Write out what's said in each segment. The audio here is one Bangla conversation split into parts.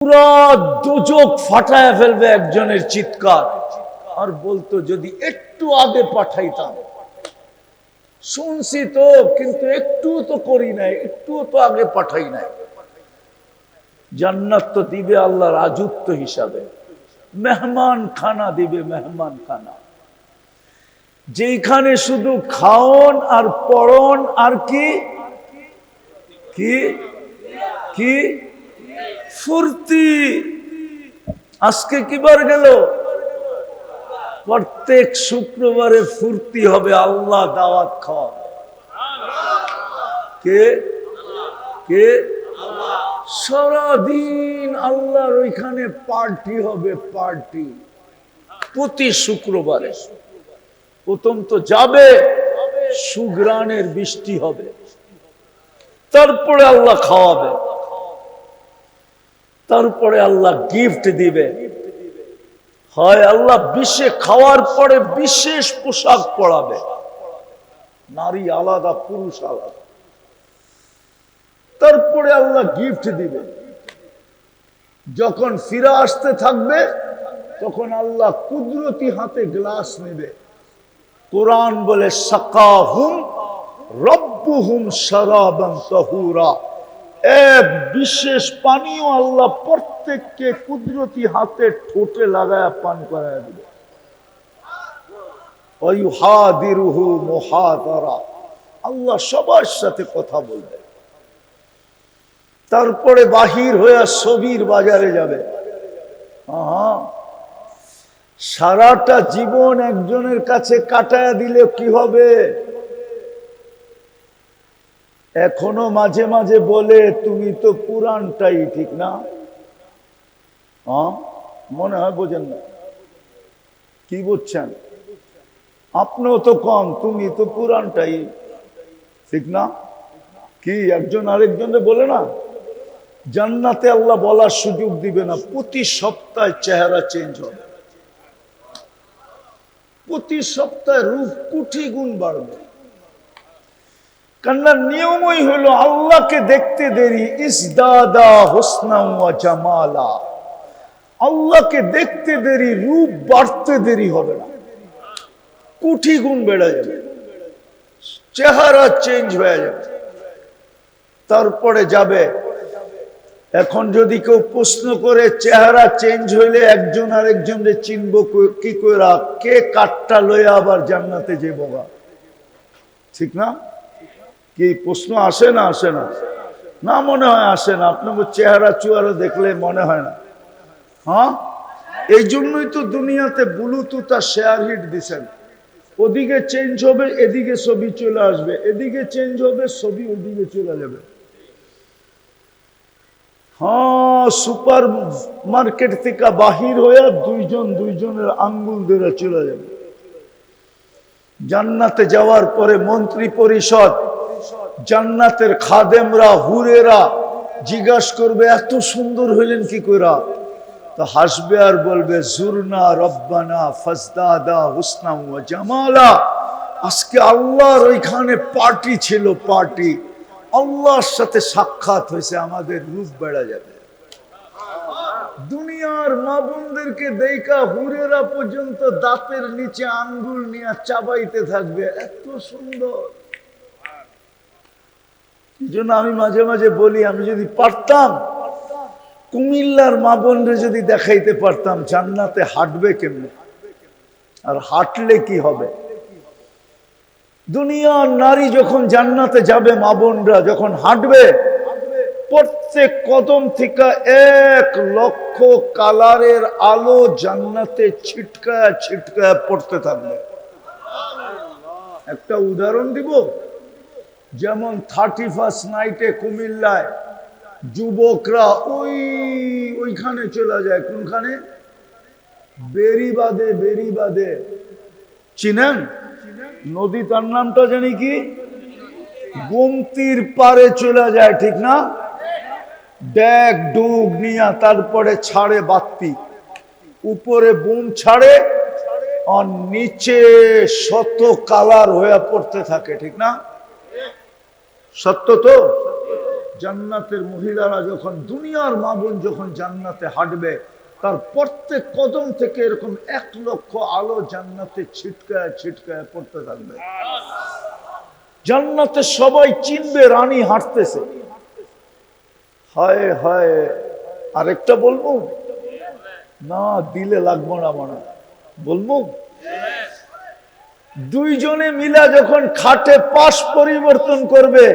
পুরা দুজক ফাটায় ফেলবে একজনের চিৎকার, আর বলতো যদি একটু আগে পাঠাইতাম। শুনছি তো, কিন্তু একটু তো করি নাই, একটু তো আগে পাঠাই নাই। জান্নাত তো দিবে আল্লাহ রাজত্ব হিসাবে, মেহমান খানা দিবে, মেহমান খানা, যেখানে শুধু খাওন আর পড়ন আর কি কি কি ফুর্তি। আজকে কি বার গেল? প্রত্যেক শুক্রবারে ফুর্তি হবে, আল্লাহ দাওয়াত খাওয়া। কে কে? সারাদিন আল্লাহর ওইখানে পার্টি হবে, পার্টি প্রতি শুক্রবারে। প্রথম তো যাবে, সুগ্রানের বৃষ্টি হবে, তারপরে আল্লাহ খাওয়াবে, তারপরে আল্লাহ গিফট দিবে। হয় আল্লাহ খাওয়ার পরে বিশেষ পোশাক পরাবে, নারী আলাদা, পুরুষ আলাদা, তারপরে আল্লাহ গিফট দিবে। যখন ফিরে আসতে থাকবে তখন আল্লাহ কুদরতি হাতে গ্লাস নেবে। কোরআন বলে সাকাহুম রব্বুহুম শারাবান তাহুরা, এক বিশেষ পানীয় আল্লাহ প্রত্যেককে কুদরতি হাতে ঠোঁটে লাগায়া পান করায় দিবে। ওয়ায়ুহাদিরুহু মুহাদারা, আল্লাহ সবার সাথে কথা বলবে। তারপরে বাহির হয়ে ছবির বাজারে যাবে। সারাটা জীবন একজনের কাছে কাটায়া দিলে কি হবে? এখনো মাঝে মাঝে বলে তুমি তো পুরানটাই, ঠিক না? মনে হয় বোঝেন না। কি বুঝছেন? আপনিও তো কম, তুমি তো পুরানটাই, ঠিক না? কি একজন আরেকজনে বলে না? জান্নাতে আল্লাহ বলার সুযোগ দিবে না, প্রতি সপ্তাহে চেহারা চেঞ্জ হবে, প্রতি সপ্তাহে রূপ কোটি গুণ বাড়বে। কারণ নিয়মই হলো আল্লাহকে দেখতে দেরি, ইসদাদা হুসনা ওয়া জামালা, আল্লাহকে দেখতে দেরি, রূপ বাড়তে দেরি হবে না, কোটি গুণ বেড়ে যাবে, চেহারা চেঞ্জ হয়ে যাবে। তারপরে যাবে। এখন যদি কেউ প্রশ্ন করে চেহারা চেঞ্জ হইলে একজন আরেকজনকে চিনব কি করে? কে কাঠটা লইয়া আবার জান্নাতে যে বোগা, ঠিক না? কি প্রশ্ন আসে না? আসে না? না, মনে হয় আসে না। আপনাকে চেহারা চুয়ারা দেখলে মনে হয় না। হ্যাঁ, এই জন্যই তো দুনিয়াতে ব্লুটুথ আর শেয়ার হিট দিছেন। ওদিকে চেঞ্জ হবে, এদিকে ছবি চলে আসবে, এদিকে চেঞ্জ হবে, ছবি ওদিকে চলে যাবে। হ্যাঁ, সুপার মার্কেট থেকে বাহির হয়ে দুইজনের আঙ্গুল ধরে চলে যাবে। জান্নাতে যাওয়ার পরে মন্ত্রী পরিষদ, জান্নাতের খাদেমরা, হুরেরা জিজ্ঞাসা করবে এত সুন্দর হইলেন কি কইরা? তো হাসবে আর বলবে জুরনা রব্বানা ফাজদাদা হুসনা ওয়া জামালা, আজকে আল্লাহর ওইখানে পার্টি ছিল, পার্টি, আল্লাহর সাথে সাক্ষাৎ হয়েছে, আমাদের রূপ বেড়ে যাবে। দুনিয়ার মা বোনদেরকে দেখা হুরেরা পর্যন্ত দাঁতের নিচে আঙ্গুল নিয়ে চাবাইতে থাকবে, এত সুন্দর। এই জন্য আমি মাঝে মাঝে বলি, আমি যদি পারতাম কুমিল্লার মা বোনরে যদি দেখাইতে পারতাম জান্নাতে হাঁটবে কেমনে আর হাঁটলে কি হবে। দুনিয়ার নারী যখন জান্নাতে যাবে, মা বোনরা যখন হাঁটবে, প্রত্যেক কদম থেকে 1,00,000 কালারের আলো জান্নাতে ছিটকায় ছিটকায় পড়তে থাকবে। একটা উদাহরণ দিব, যেমন 31st নাইটে কুমিল্লায় যুবকরা ওইখানে চলে যায়। কোনখানে? বেরিবাদে, বেরিবাদে চিনেন নদী, তার নামটা জানি কি, গোমতীর পারে চলে যায়, ঠিক না? ড্যাগ ডুগ নিয়া তারপরে ছাড়ে বাতি, উপরে বুম ছাড়ে আর নিচে শত কালার হয়ে পড়তে থাকে, ঠিক না? সত্য তো? জান্নাতের মহিলারা যখন, দুনিয়ার মা বোন যখন জান্নাতে হাঁটবে, তার প্রত্যেক কদম থেকে এরকম 1,00,000 আলো জান্নাতে ছিটকায় ছিটকায় পড়তে থাকবে। জান্নাতে সবাই চিনবে রানী হাঁটতেছে। হায় হায়, আরেকটা বলবো না? দিলে লাগবো না মনে বলবো। দুইজনে মিলা যখন খাটে পাশ পরিবর্তন করবে,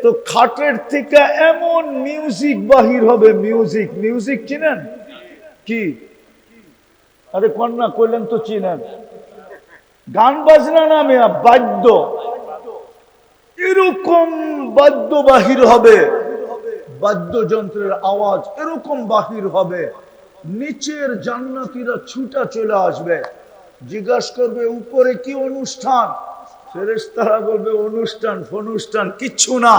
তো খাটের থেকে এমন মিউজিক বাহির হবে। মিউজিক, মিউজিক চিনেন কি? আরে কন্যা কইলেন তো চিনেন। গান বাজনা নামে বাদ্য, এরকম বাদ্য বাহির হবে, বাদ্যযন্ত্রের আওয়াজ এরকম বাহির হবে, নিচের জান্নাতীরা ছুটা চলে আসবে, জিজ্ঞাসা করবে উপরে কি অনুষ্ঠান? ফেরেশতারা বলবে অনুষ্ঠান ফনুষ্ঠান কিচ্ছু না।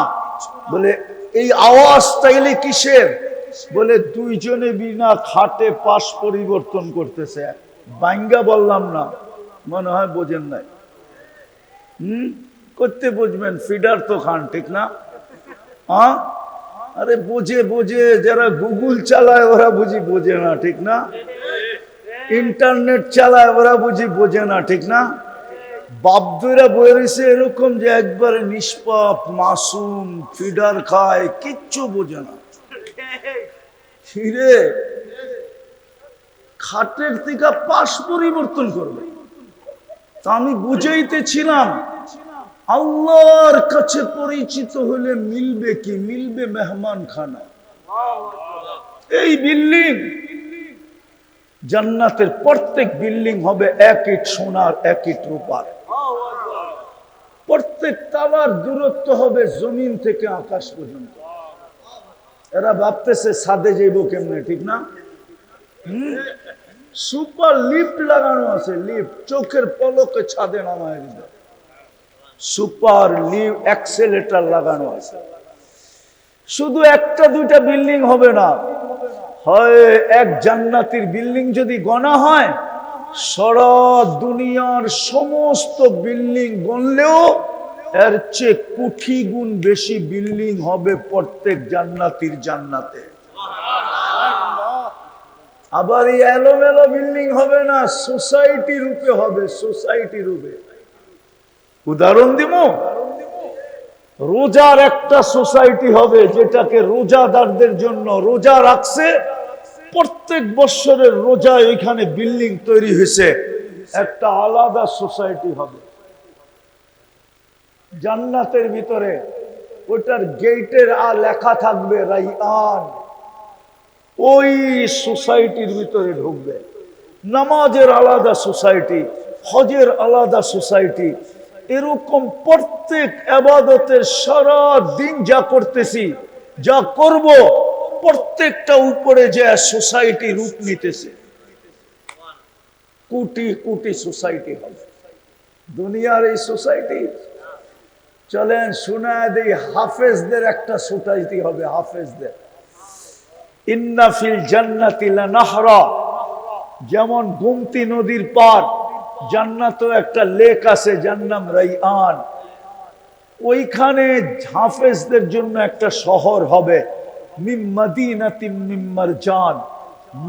বলে এই আওয়াজ তাইলে কিসের? বলে দুইজনে বিনা খাটে পাশ পরিবর্তন করতেছে। বাঙ্গা বললাম না, মনে হয় বোঝেন নাই। করতে বুঝবেন, ফিডার তো খান, ঠিক না? হ্যাঁ, আরে বোঝে বোঝে, যারা গুগল চালায় ওরা বুঝি বোঝে না, ঠিক না? ইন্টারনেট চালায় ওরা বুঝি বোঝে না, ঠিক না? বাপদুরা বলেছে এরকম যে একবারে নিষ্পাপ মাসুম, ফিডার খায়, কিচ্ছু বোঝে না। ফিরে খাটের থেকে পাশ পরিবর্তন করবে। তা আমি বুঝাইতেছিলাম, আল্লাহর কাছে পরিচিত হলে মিলবে কি? মিলবে মেহমান খানা। এই বিল্ডিং, জান্নাতের প্রত্যেক বিল্ডিং হবে 1 ইট সোনার 1 ইট রূপার। প্রত্যেক তালার দূরত্ব হবে জমিন থেকে আকাশ পর্যন্ত। এরা ভাবতেছে ছাদে যাইব কেমনে, ঠিক না? সুপার লিফট লাগানো আছে, লিফট চোখের পলকে ছাদে নামায় দিবে। সুপার লিফট অ্যাক্সেলেটর লাগানো আছে। শুধু একটা দুইটা বিল্ডিং হবে না, হয় এক জান্নাতির বিল্ডিং যদি গণা হয়, সারা দুনিয়ার সমস্ত বিল্ডিং গণলেও এর চেয়ে কোটি গুণ বেশি বিল্ডিং হবে প্রত্যেক জান্নাতির জান্নাতে। আবার এই এলোমেলো বিল্ডিং হবে না, সোসাইটি রূপে হবে, সোসাইটি রূপে। উদাহরণ দিব, রোজার একটা সোসাইটি হবে, যেটাকে রোজাদারদের জন্য রোজা রাখছে, প্রত্যেক বছরের রোজা ওইখানে বিল্ডিং তৈরি হয়েছে, একটা আলাদা সোসাইটি হবে জান্নাতের ভিতরে। ওটার গেটের লেখা থাকবে রাইয়ান। ওই সোসাইটির ভিতরে ঢুকবে। নামাজের আলাদা সোসাইটি, হজের আলাদা সোসাইটি, এরকম প্রত্যেক ইবাদতের সারা দিন যা করতেছি, যা করব, প্রত্যেকটা উপরে যে সোসাইটি রূপ নিতেছে। কোটি কোটি সোসাইটি হবে দুনিয়ার এই সোসাইটি। চলেন শোনায় দেই, হাফেজদের একটা সোসাইটি হবে, হাফেজদের। ইন্না ফিল জান্নাতি লানাহরা, যেমন গোমতী নদীর পার জান্নাতেও একটা লেক আছে, যার নাম রাইয়ান। ওইখানে হাফেজদের জন্য একটা শহর হবে, মিন মদিনাতিন মিন মারজান,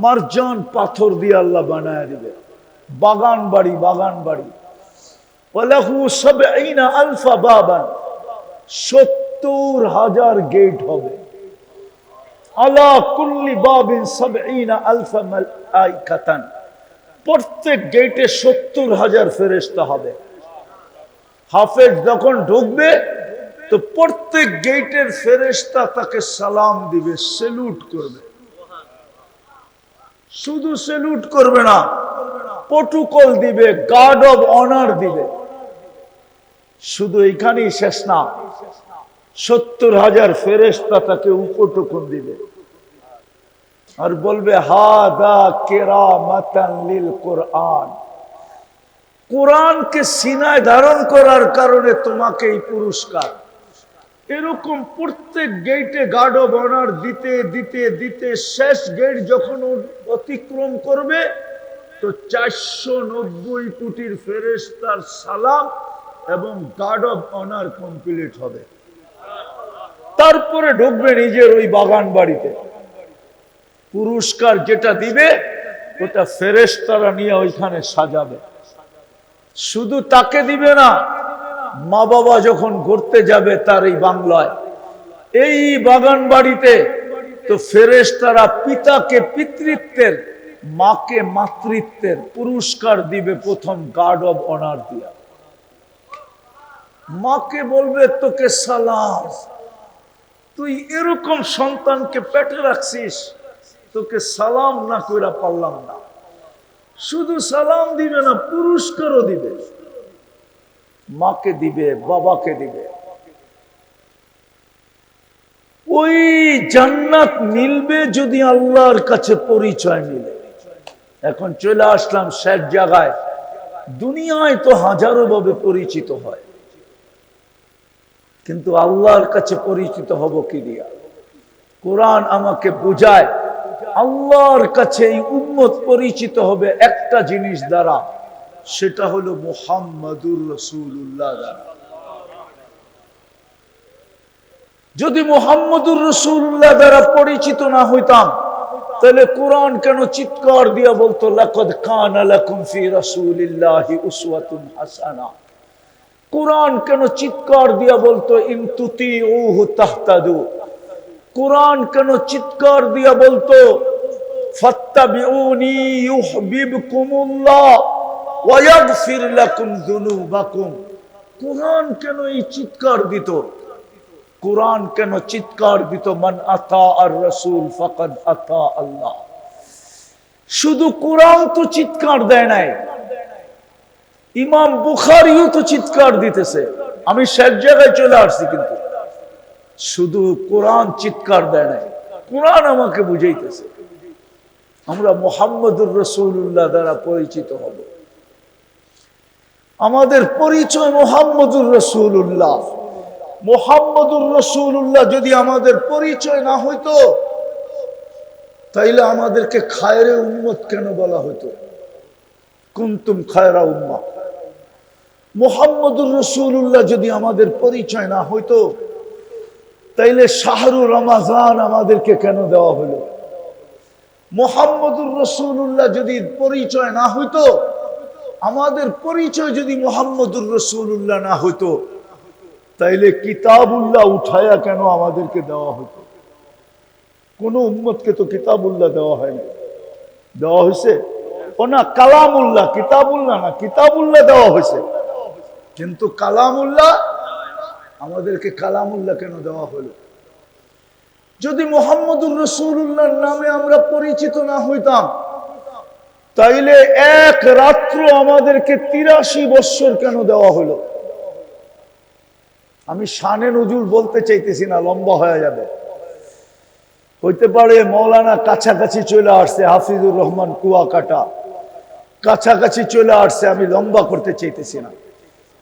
মারজান পাথর দিয়ে আল্লাহ বানায় দিবে। বাগান বাড়ি, বাগান বাড়ি। ওয়ালাহু ৭০,০০০ বাবান, ৭০,০০০ গেট হবে। আলা কুল্লি বাবিন ৭০,০০০ মালাইকাতান, প্রত্যেক গেটে ৭০,০০০ ফেরেশতা হবে। হাফেজ যখন ঢুকবে, তো প্রত্যেক গেটের ফেরেশতা তাকে সালাম দিবে, সেলুট করবে। শুধু সেলুট করবে না, প্রটোকল দিবে, গার্ড অব অনার দিবে। শুধু এখানেই শেষ না, ৭০,০০০ ফেরেশতা তাকে উপটকন দিবে আর বলবে হাদা কেরামাতান লিল কোরআন, কোরআনকে সিনায় ধারণ করার কারণে তোমাকে এই পুরস্কার। এরকম প্রত্যেক গেটে গার্ড অব অনার দিতে দিতে দিতে শেষ গেট যখন অতিক্রম করবে, তো ৪৯০ কোটির ফেরেশতার সালাম এবং গার্ড অব অনার কমপ্লিট হবে। তারপরে ঢুকবে নিজের ওই বাগান বাড়িতে। পুরস্কার যেটা দিবে ওটা ফেরেশতারা নিয়ে ওইখানে সাজাবে। শুধু তাকে দিবে না, মা বাবা যখন ঘুরতে যাবে তার এই বাংলায়, এই বাগান বাড়িতে, তো ফেরেশতারা পিতাকে পিতৃত্বের, মাকে মাতৃত্বের পুরস্কার দিবে প্রথম গার্ড অব অনার দিয়া। মাকে বলবে তোকে সালাম, তুই এরকম সন্তানকে পেটে রাখছিস, তোকে সালাম না কইরা পারলাম না। শুধু সালাম দিবে না, পুরস্কারও দিবে, মাকে দিবে, বাবাকে দিবে। ওই জান্নাত মিলবে যদি আল্লাহর কাছে পরিচয় মিলে। এখন চলে আসলাম শেষ জায়গায়। দুনিয়ায় তো হাজারো ভাবে পরিচিত হয়, কিন্তু আল্লাহর কাছে পরিচিত হব কি দিয়া? কোরআন আমাকে বুঝায় আল্লাহর কাছে এই উম্মত পরিচিত হবে একটা জিনিস দ্বারা, সেটা হলো মুহাম্মাদুর রাসূলুল্লাহ দ্বারা। যদি মুহাম্মাদুর রাসূলুল্লাহ দ্বারা পরিচিত না হইতাম, তাহলে কোরআন কেন চিৎকার দিয়া বলতো লাকাদ কানা লাকুম ফি রাসূলিল্লাহি উসওয়াতুন হাসানাহ? কোরআন কেন চিৎকার দিয়া বলতো ইন তুতিউহু তাহতাদু? কোরআন কেন চিৎকার দিয়া বলতো ফাত্তাবিউনি ইউহিব্বুকুমুল্লাহ ওয়া ইয়াগফির লাকুম যুনুবাকুম? কোরআন কেন এই চিৎকার দিত? কোরআন কেন চিৎকার দিত মান আতা আর রাসূল ফাকাদ আতা আল্লাহ? শুধু কোরআন তো চিৎকার দেয় নাই, ইমাম বুখারীও তো চিৎকার দিতেছে। আমি শেষ জায়গায় চলে আসছি, কিন্তু শুধু কোরআন চিৎকার দেয় নাই, কোরআন আমাকে বুঝাইতেছে আমরা মুহাম্মাদুর রাসূলুল্লাহ দ্বারা পরিচিত হব। আমাদের পরিচয় মুহাম্মাদুর রাসূলুল্লাহ। মুহাম্মাদুর রাসূলুল্লাহ যদি আমাদের পরিচয় না হইতো, তাইলে আমাদেরকে খায়রে উম্মত কেন বলা হতো? কুনতুম খায়রা উম্মাহ। মুহাম্মাদুর রাসূলুল্লাহ যদি আমাদের পরিচয় না হইতো, তাইলে শাহরুর রমাজান আমাদেরকে কেন দেওয়া হলো? মুহাম্মাদুর রাসূলুল্লাহ যদি পরিচয় না হইতো, আমাদের পরিচয় যদি মুহাম্মাদুর রাসূলুল্লাহ না হইতো, তাইলে কিতাবুল্লাহ উঠায়া কেন আমাদেরকে দেওয়া হতো? কোন উম্মতকে তো কিতাবুল্লাহ দেওয়া হয় না। দেওয়া হয়েছে ও না কালামুল্লাহ, কিতাবুল্লাহ না, কিতাবুল্লাহ দেওয়া হয়েছে, কিন্তু কালামুল্লাহ, আমাদেরকে কালামুল্লাহ কেন দেওয়া হলো? যদি মুহাম্মাদুর রাসূলুল্লাহর নামে আমরা পরিচিত না হইতাম, তাইলে এক রাত্র আমাদেরকে ৮৩ বৎসর কেন দেওয়া হলো? আমি শানে নজুল বলতে চাইতেছি না, লম্বা হয়ে যাবে। হইতে পারে মৌলানা কাছাকাছি চলে আসছে, হাফিজুর রহমান কুয়াকাটা কাছাকাছি চলে আসছে, আমি লম্বা করতে চাইতেছি না।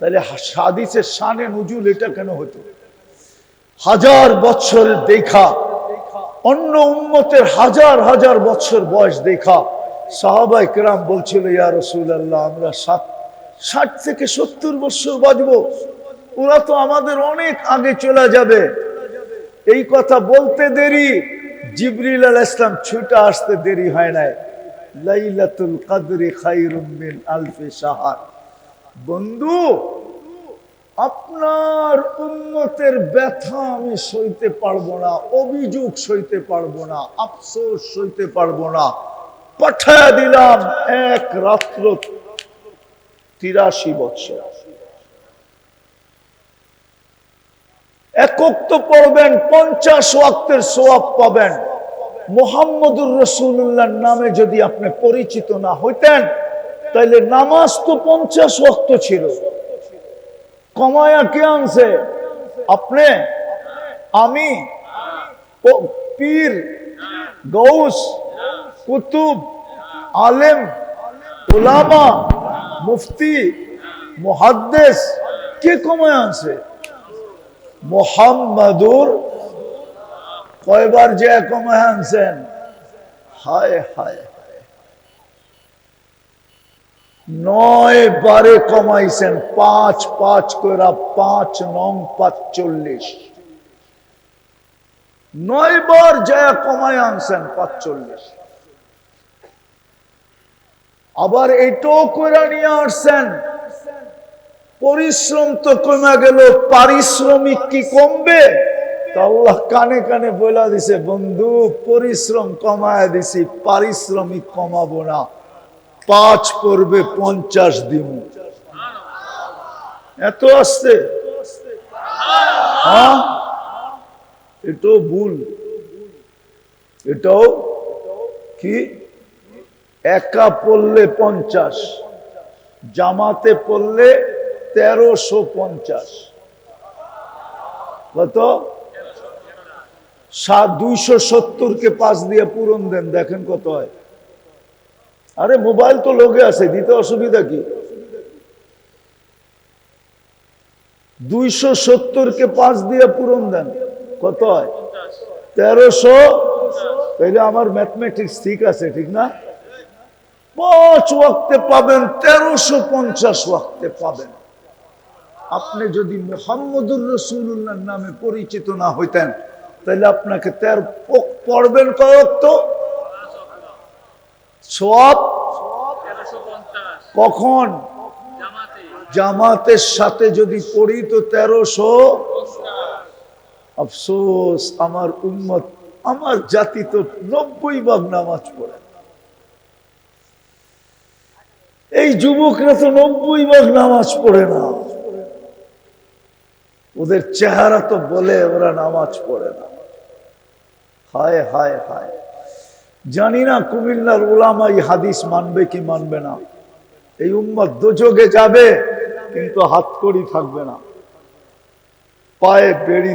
তাহলে হাদিসের শানে নজুল এটা কেন হতো? হাজার বছরের দেখা, অন্য উম্মতের হাজার হাজার বছর বয়স দেখা, সাহাবায়ে কেরাম বলছিল ইয়া রাসূলুল্লাহ আমরা 60 থেকে 70 বছর বাঁচবো, ওরা তো আমাদের অনেক আগে চলে যাবে। এই কথা বলতে দেরি, জিবরিল আলাইহিস সালাম ছুটে আসতে দেরি হয় নাই। লাইলাতুল কদরি খায়রুম মিন আলফি শাহর। বন্ধু, আপনার উম্মতের ব্যথা আমি সইতে পারবো না, অভিযোগ সইতে পারবো না, আফসোস সইতে পারবো না, পাঠায় দিলাম এক রাত্র ৮৩ বছর। একক তো পড়বেন, 50 ওয়াক্তের সওয়াব পাবেন। মুহাম্মাদুর রাসূলুল্লাহর নামে যদি আপনি পরিচিত না হইতেন, তাইলে নামাজ তো 50 ওয়াক্ত ছিল, কমায়া কে আনছে? আপনি, আমি, পীর, গৌস, কুতুব, আলেম, উলামা, মুফতি, মুহাদ্দিস, কে কমায় আনছে? মুহাম্মাদুর কয়বার যে কমায় আনছেন? হায় হায়, 9 বারে কমাইছেন, 5 5 করে 5 নং 45। 9 বার যায় কমায় আনছেন 45। আবার এটাও করে নিয়ে আসছেন, পরিশ্রম তো কমে গেল, পারিশ্রমিক কি কমবে? তো আল্লাহ কানে কানে বলে দিছে, বন্ধু পরিশ্রম কমায় দিছি, পারিশ্রমিক কমাবো না, 5 পড়বে 50 দিন। এত আসছে, হ্যাঁ এটাও ভুল। এটাও কি, একা পড়লে 50, জামাতে পড়লে 1350, কত? 270 কে 5 দিয়ে পূরণ দেন, দেখেন কত হয়। আরে মোবাইল তো লোকে আছে, দিতে অসুবিধা কি? 270 কে 5 দিয়ে পূরণ দেন, কত হয়? 1300। তাইলে আমার ম্যাথমেটিক্স ঠিক আছে, ঠিক না? 5 ওয়াক্তে পাবেন, 1350 ওয়াক্তে পাবেন। আপনি যদি মুহাম্মদুর রাসূলুল্লাহর নামে পরিচিত না হইতেন, তাহলে আপনাকে পড়বেন কয় ওয়াক্ত? সওয়াব কখন? জামাতের সাথে যদি পড়ি তো 1300। আফসোস, আমার উম্মত, আমার জাতি তো 90 ভাগ নামাজ পড়ে। এই যুবকরা তো 90 ভাগ নামাজ পড়ে না। ওদের চেহারা তো বলে ওরা নামাজ পড়ে না। হায় হায় হায়, জানি না কুমিল্লার উলামা এই হাদিস মানবে কি মানবে না। এই উম্মত দোজখে যাবে, কিন্তু হাতকড়ি থাকবে না, পায়ে বেড়ি